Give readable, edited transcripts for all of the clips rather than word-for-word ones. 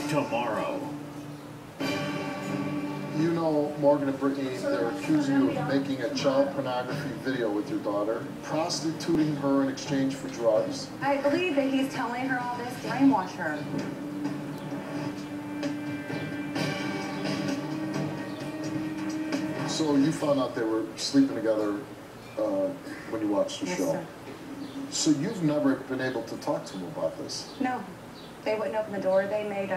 tomorrow. You know, Morgan and Brittany, they're accusing you of making a child pornography video with your daughter, prostituting her in exchange for drugs. I believe that he's telling her all this to brainwash her. So you found out they were sleeping together when you watched the show. Sir. So you've never been able to talk to them about this? No. They wouldn't open the door. They made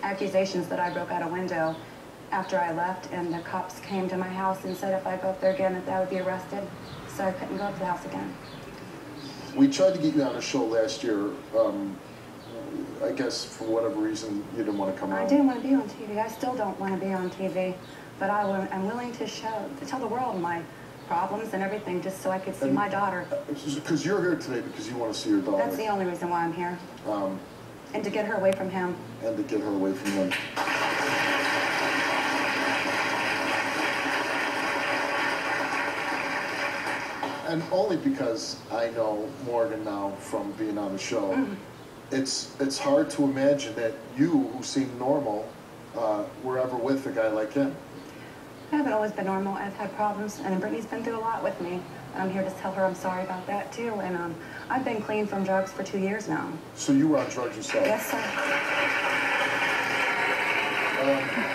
accusations that I broke out a window after I left, and the cops came to my house and said if I go up there again that I would be arrested, so I couldn't go up to the house again. We tried to get you on a show last year. I guess for whatever reason you didn't want to come on. I didn't want to be on TV. I still don't want to be on TV, but I'm willing to tell the world my problems and everything just so I could see my daughter. Because you're here today because you want to see your daughter. That's the only reason why I'm here. And to get her away from him. And to get her away from him. And only because I know Morgan now from being on the show, it's hard to imagine that you, who seem normal, were ever with a guy like him. I haven't always been normal. I've had problems, and Brittany's been through a lot with me. I'm here to tell her I'm sorry about that, too. And I've been clean from drugs for 2 years now. So you were on drugs yourself? Yes, sir.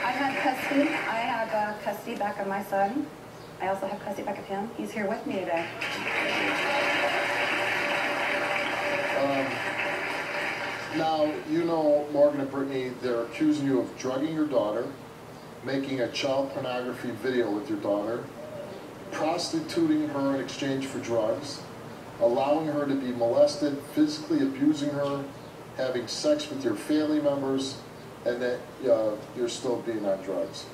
I have custody. I have custody back of my son. I also have custody back of him. He's here with me today. Now, you know, Morgan and Brittany, they're accusing you of drugging your daughter, making a child pornography video with your daughter, prostituting her in exchange for drugs, allowing her to be molested, physically abusing her, having sex with your family members, and that you're still being on drugs.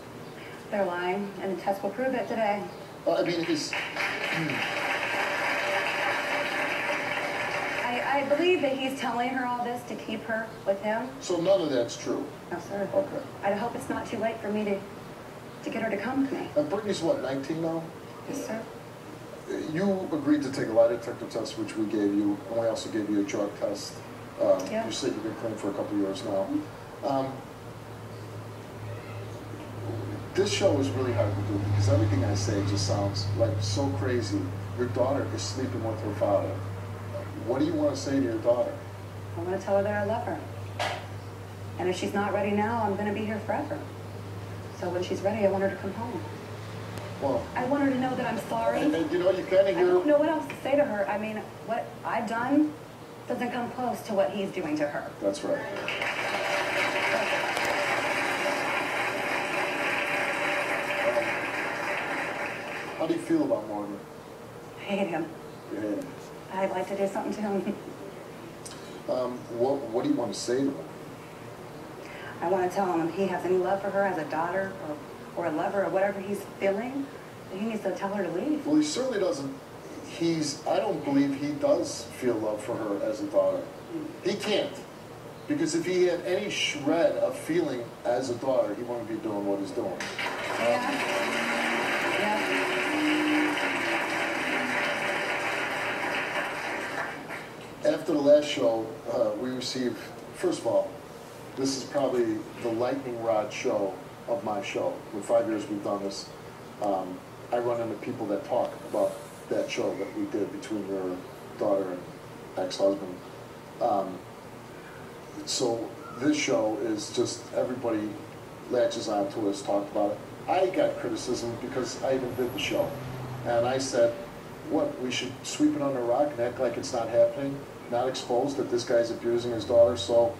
They're lying, and the test will prove it today. I mean, it's... I believe that he's telling her all this to keep her with him. So none of that's true? No, sir. Okay. I hope it's not too late for me to get her to come to me. And Brittany's what, 19 now? Yes, sir. You agreed to take a lie detector test, which we gave you, and we also gave you a drug test. Yeah. You said you've been clean for a couple years now. This show is really hard to do because everything I say just sounds like so crazy. Your daughter is sleeping with her father. What do you want to say to your daughter? I want to tell her that I love her. And if she's not ready now, I'm going to be here forever. So when she's ready, I want her to come home. Well, I want her to know that I'm sorry. And you know, you kind of hear... I don't know what else to say to her. I mean, what I've done doesn't come close to what he's doing to her. That's right. How do you feel about Morgan? I hate him. You hate him. I'd like to do something to him. What do you want to say to him? I want to tell him if he has any love for her as a daughter or a lover or whatever he's feeling, he needs to tell her to leave. Well, he certainly doesn't. I don't believe he does feel love for her as a daughter. He can't. Because if he had any shred of feeling as a daughter, he wouldn't be doing what he's doing. After the last show, we received, first of all, this is probably the lightning rod show of my show. In 5 years we've done this. I run into people that talk about that show that we did between your daughter and ex-husband. So this show is just, everybody latches on to us, talked about it. I got criticism because I even did the show. And I said, what, we should sweep it under a rock and act like it's not happening, not expose that this guy's abusing his daughter. So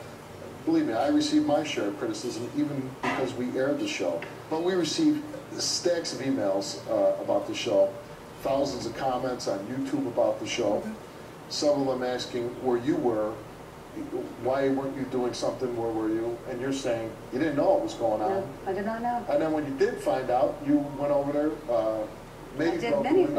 believe me, I received my share of criticism even because we aired the show. But we received stacks of emails about the show, thousands of comments on YouTube about the show, several of them asking where you were, why weren't you doing something, where were you? And you're saying you didn't know what was going on. No, I did not know. And then when you did find out, you went over there, maybe broke the window.